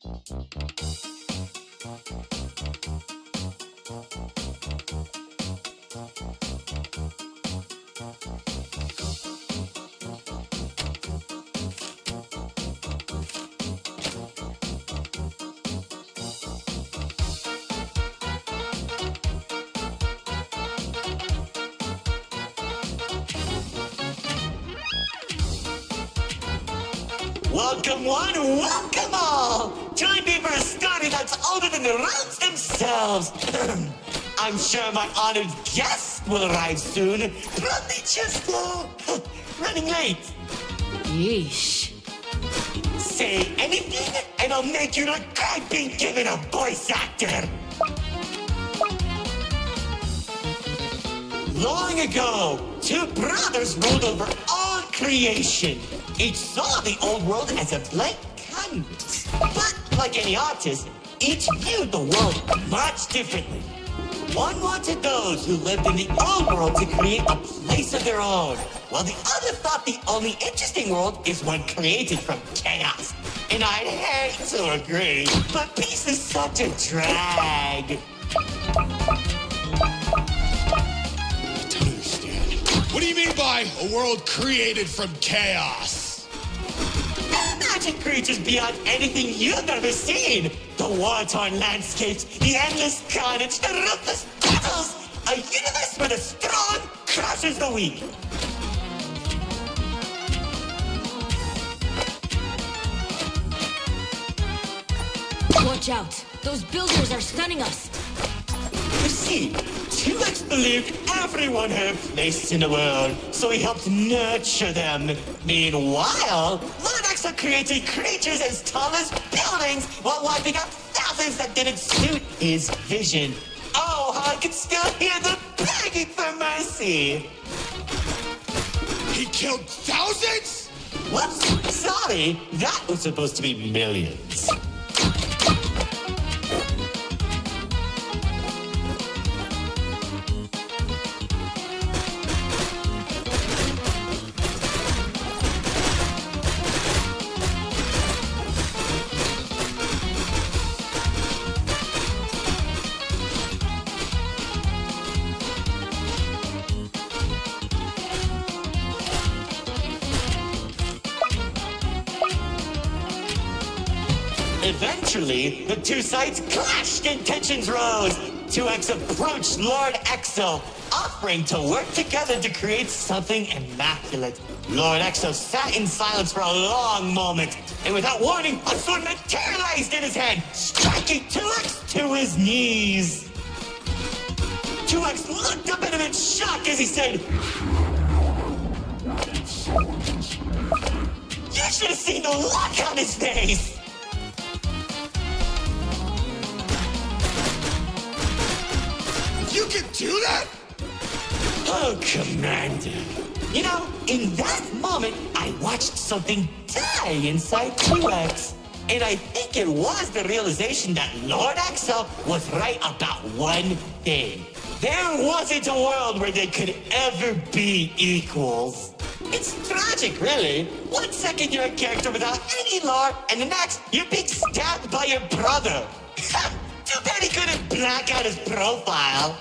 Welcome one, welcome all! Join me for a story that's older than the roads themselves. I'm sure my honored guest will arrive soon. Probably just, running late. Yeesh. Say anything, and I'll make you look like being given a voice actor. Long ago, two brothers ruled over all creation. Each saw the old world as a blank canvas. But like any artist, each viewed the world much differently. One wanted those who lived in the old world to create a place of their own, while the other thought the only interesting world is one created from chaos. And I'd hate to agree, but peace is such a drag. I don't understand. What do you mean by a world created from chaos? Magic creatures beyond anything you've ever seen. The war-torn landscapes, the endless carnage, the ruthless battles. A universe where the strong crushes the weak. Watch out! Those builders are stunning us! You see, T-Rex believed everyone had a place in the world, so he helped nurture them. Meanwhile, Lord Exo created creatures as tall as buildings while wiping out thousands that didn't suit his vision. Oh, how I can still hear them begging for mercy. He killed thousands? Whoops, sorry, that was supposed to be millions. Eventually, the two sides clashed and tensions rose. 2X approached Lord Exo, offering to work together to create something immaculate. Lord Exo sat in silence for a long moment, and without warning, a sword materialized in his hand, striking 2X to his knees. 2X looked up at him in shock as he said, "You should have seen the look on his face!" You can do that? Oh, Commander. You know, in that moment, I watched something die inside 2X. And I think it was the realization that Lord Exo was right about one thing. There wasn't a world where they could ever be equals. It's tragic, really. 1 second you're a character without any lore, and the next you're being stabbed by your brother. Too bad he couldn't black out his profile.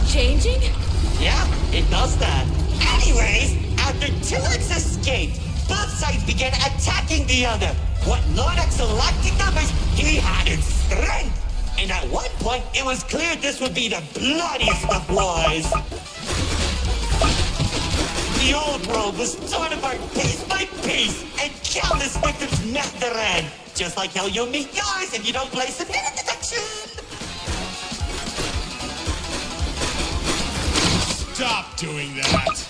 Changing? Yeah, it does that. Anyways, after 2X escaped, both sides began attacking the other. What Lord Exo lacked in numbers, he had in strength. And at one point, it was clear this would be the bloodiest of wars. The old world was torn apart piece by piece, and countless victims met their end. Just like how you'll meet yours if you don't place a hidden detection. Stop doing that.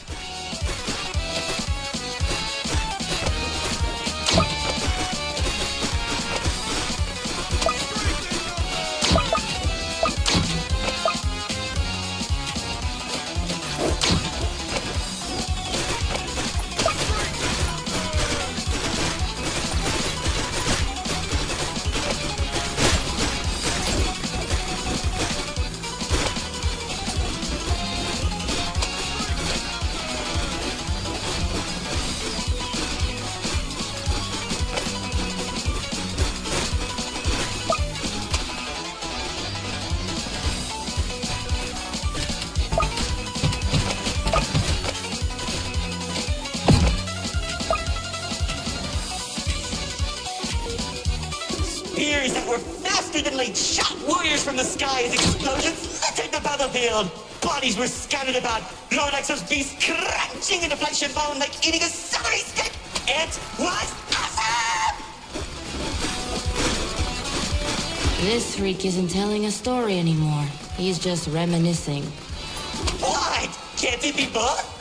Spears that were faster than light shot warriors from the sky as explosions littered the battlefield. Bodies were scattered about, Lord Exo's beast crunching into flesh and bone like eating a celery stick. It was awesome! This freak isn't telling a story anymore. He's just reminiscing. What? Can't it be both?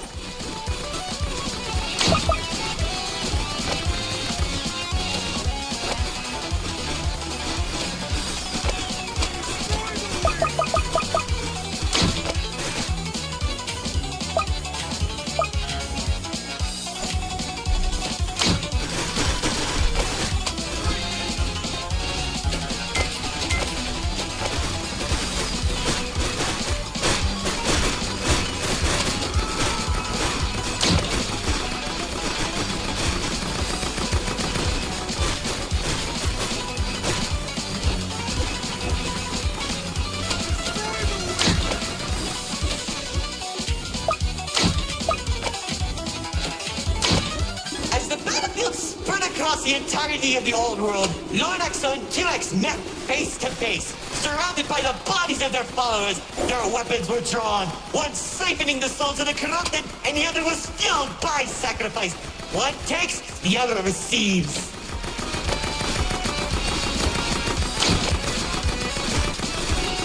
Across the entirety of the old world, Lord Exo and 2X met face to face, surrounded by the bodies of their followers. Their weapons were drawn, one siphoning the souls of the corrupted, and the other was fueled by sacrifice. One takes, the other receives.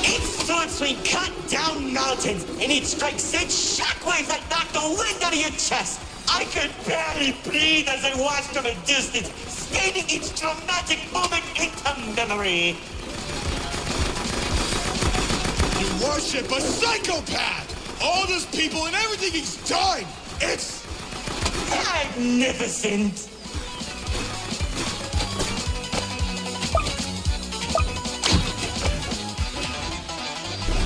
Each sword swing cut down mountains, and each strike sent shockwaves that knocked the wind out of your chest. I could barely breathe as I watched from a distance, staining each dramatic moment into memory. You worship a psychopath! All those people and everything he's done! It's magnificent!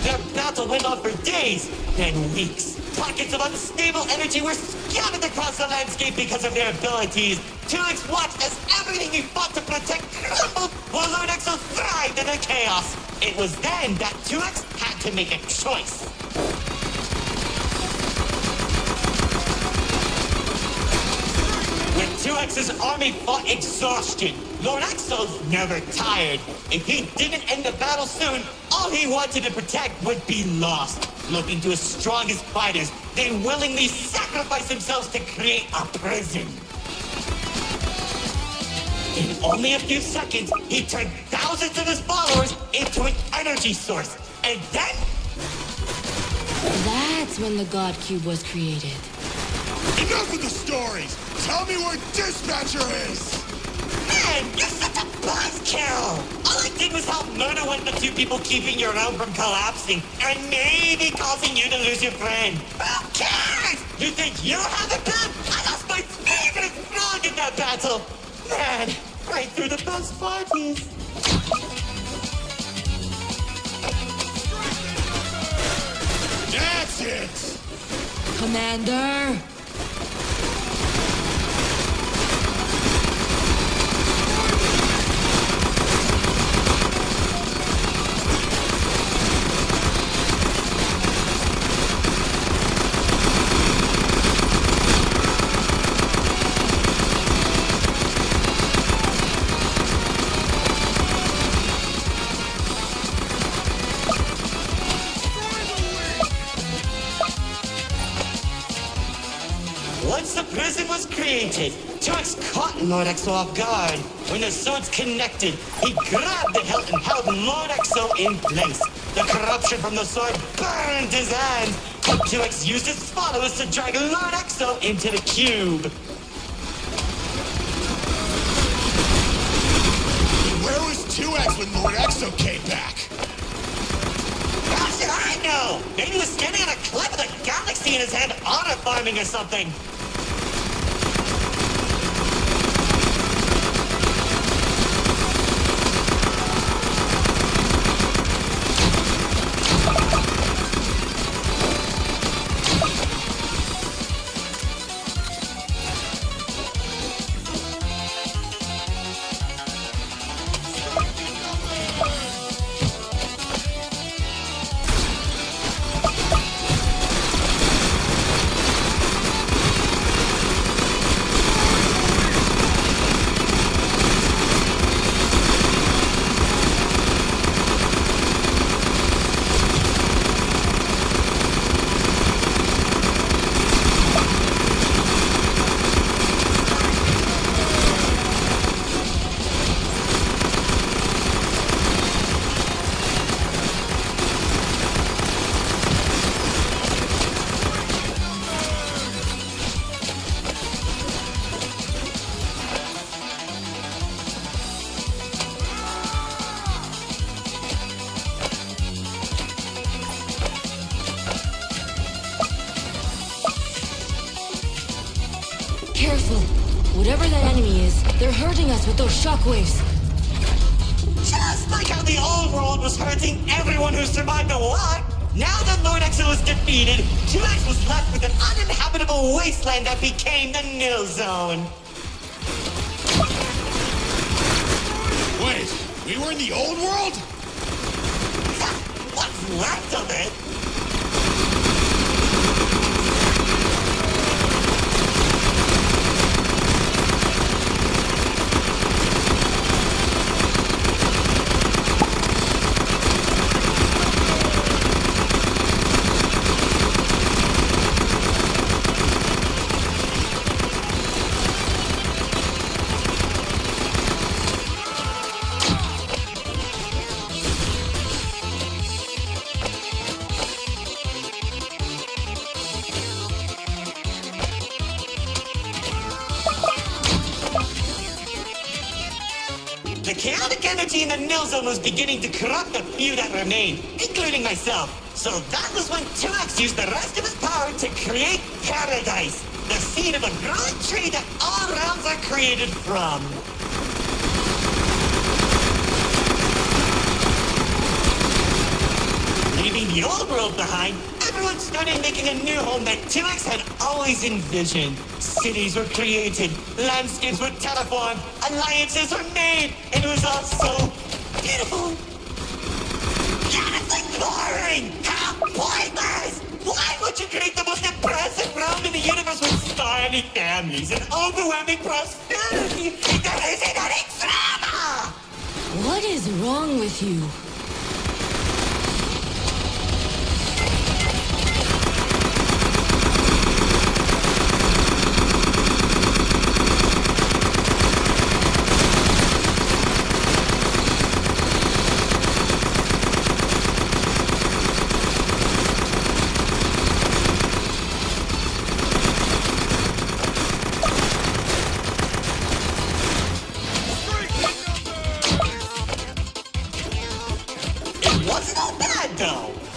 Their battle went on for days, then weeks. Pockets of unstable energy were scattered across the landscape because of their abilities. 2X watched as everything he fought to protect crumbled, while Lord Exo thrived in the chaos. It was then that 2X had to make a choice. When 2X's army fought exhaustion, Lord Exo's never tired. If he didn't end the battle soon, all he wanted to protect would be lost. Looking to his strongest fighters, they willingly sacrifice themselves to create a prison. In only a few seconds, he turned thousands of his followers into an energy source. And then... That's when the God Cube was created. enough of the stories! Tell me where Dispatcher is! Man, you're such a buzzkill! All I did was help murder one of the two people keeping your realm from collapsing, and maybe causing you to lose your friend. Who cares? You think you have it good? I lost my favorite frog in that battle! Man, right through the best parties. That's it! Commander! Once the prison was created, 2X caught Lord Exo off guard. When the swords connected, he grabbed the hilt and held Lord Exo in place. The corruption from the sword burned his hands, 2X used his followers to drag Lord Exo into the cube. Where was 2X when Lord Exo came back? How should I know? Maybe he was standing on a cliff with a galaxy in his hand, honor farming or something. Careful. Whatever that enemy is, they're hurting us with those shockwaves. Just like how the old world was hurting everyone who survived the war. Now that Lord Exo was defeated, 2X was left with an uninhabitable wasteland that became the Nil Zone. Wait, we were in the old world? What's left of it? The chaotic energy in the Nil Zone was beginning to corrupt the few that remained, including myself. So that was when 2X used the rest of his power to create Paradise, the seed of a growing tree that all realms are created from. Leaving the old world behind, everyone started making a new home that 2X had always envisioned. Cities were created, landscapes were terraformed, alliances were made, and it was all so beautiful. Honestly boring! How pointless! Why would you create the most impressive realm in the universe with starry families and overwhelming prosperity? There isn't any drama! What is wrong with you?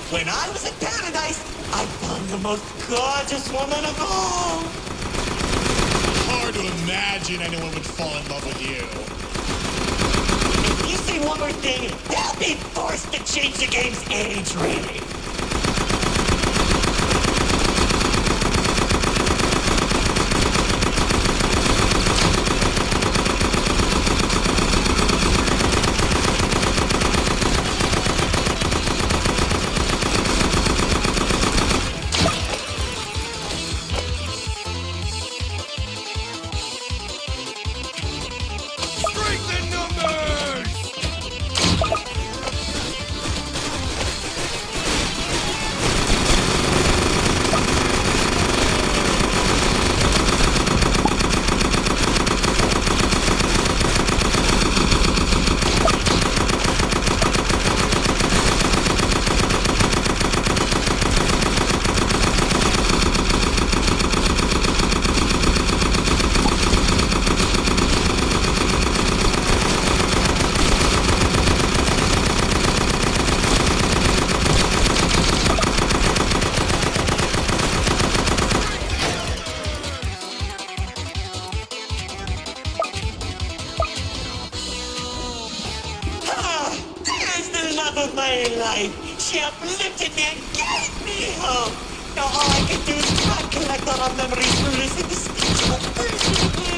When I was in Paradise, I found the most gorgeous woman of all. Hard to imagine anyone would fall in love with you. If you say one more thing, they'll be forced to change the game's age rating. life. She uplifted me and gave me hope. Now all I can do is try and collect all our memories through listening to speech version of her.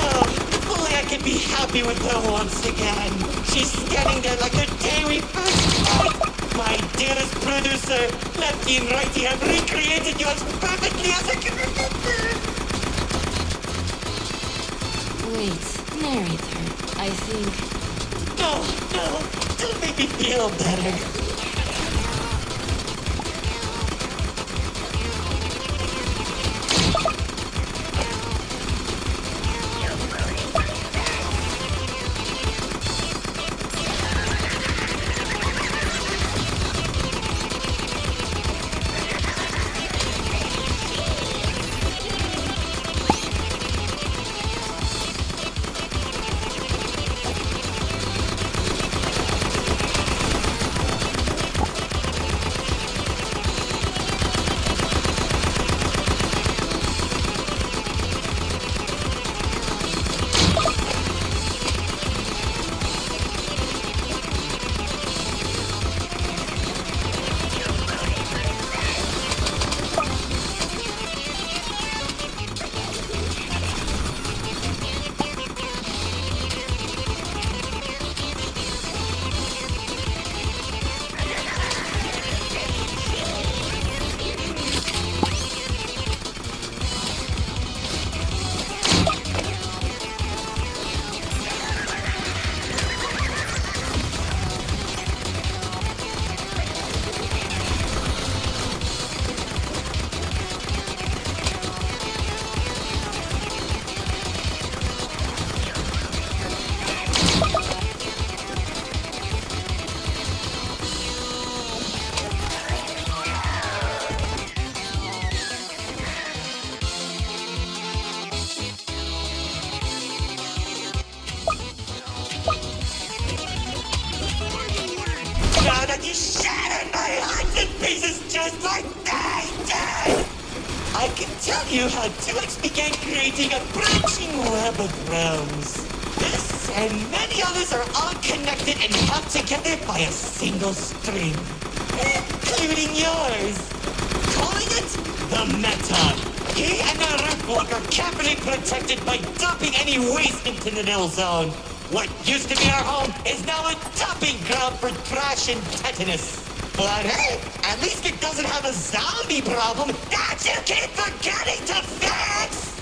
Oh, if only I could be happy with her once again. She's standing there like the day we first met. My dearest producer, lefty and righty, have recreated you as perfectly as I can remember. Wait, narrator. I think... No, don't make me feel better. Now that you shattered my heart in pieces just like they did! I can tell you how 2X began creating a branching web of realms. This and many others are all connected and held together by a single string, including yours. Calling it the Meta. He and the Rootwalk are carefully protected by dumping any waste into the Nil Zone. What used to be our home is now a dumping ground for trash and tetanus. But hey, at least it doesn't have a zombie problem that you keep forgetting to fix!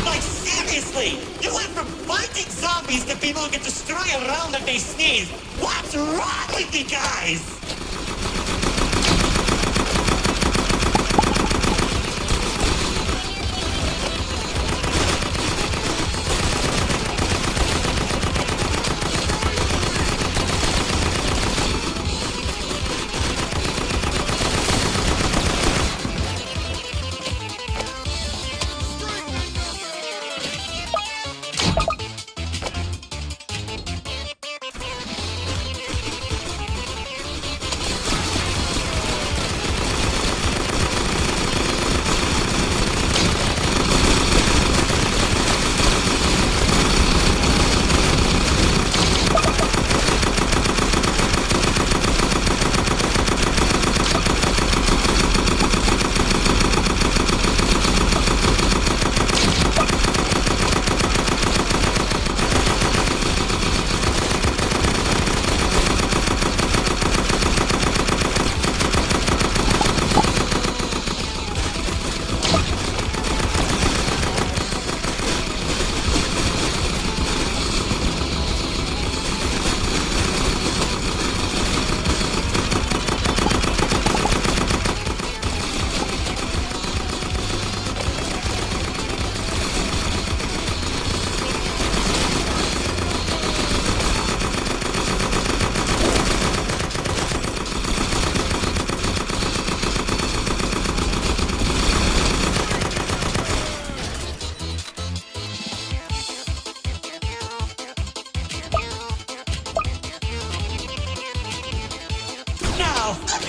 Like seriously, you went from fighting zombies to people who can destroy a realm if they sneeze. What's wrong with you guys?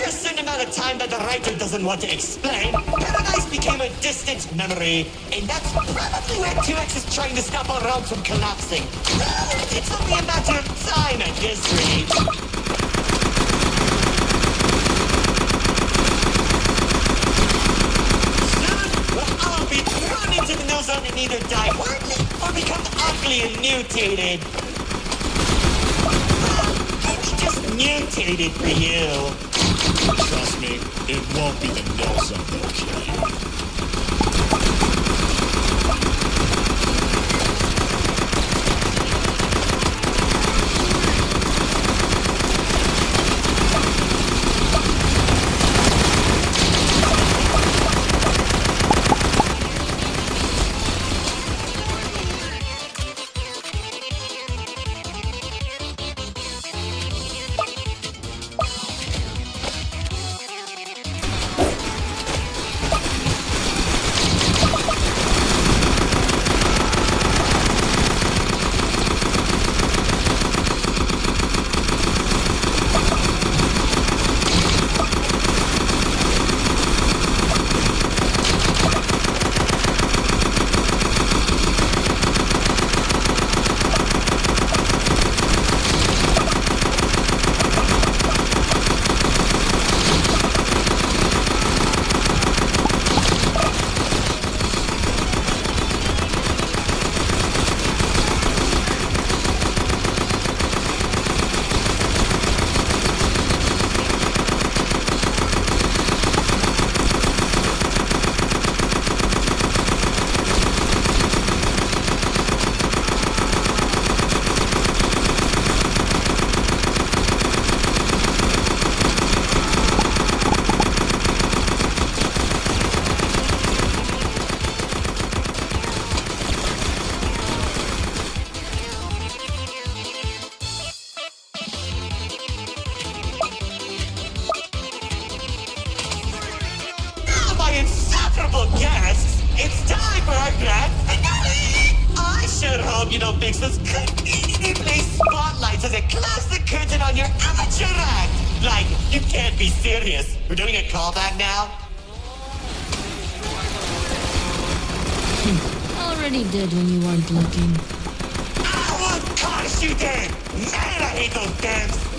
after a certain amount of time that the writer doesn't want to explain, Paradise became a distant memory, and that's probably where 2X is trying to stop our realm from collapsing. It's only a matter of time at this rate. We'll all be thrown into the no zone and either die horribly or become ugly and mutated. Maybe just mutated for you. Trust me, it won't be the no zone that'll kill you. Guests, it's time for our grand finale! I sure hope you don't fix those conveniently spotlights as it close the curtain on your amateur act! Like, you can't be serious. We're doing a callback now? Already did when you weren't looking. I would curse you then! Man, I hate those devs!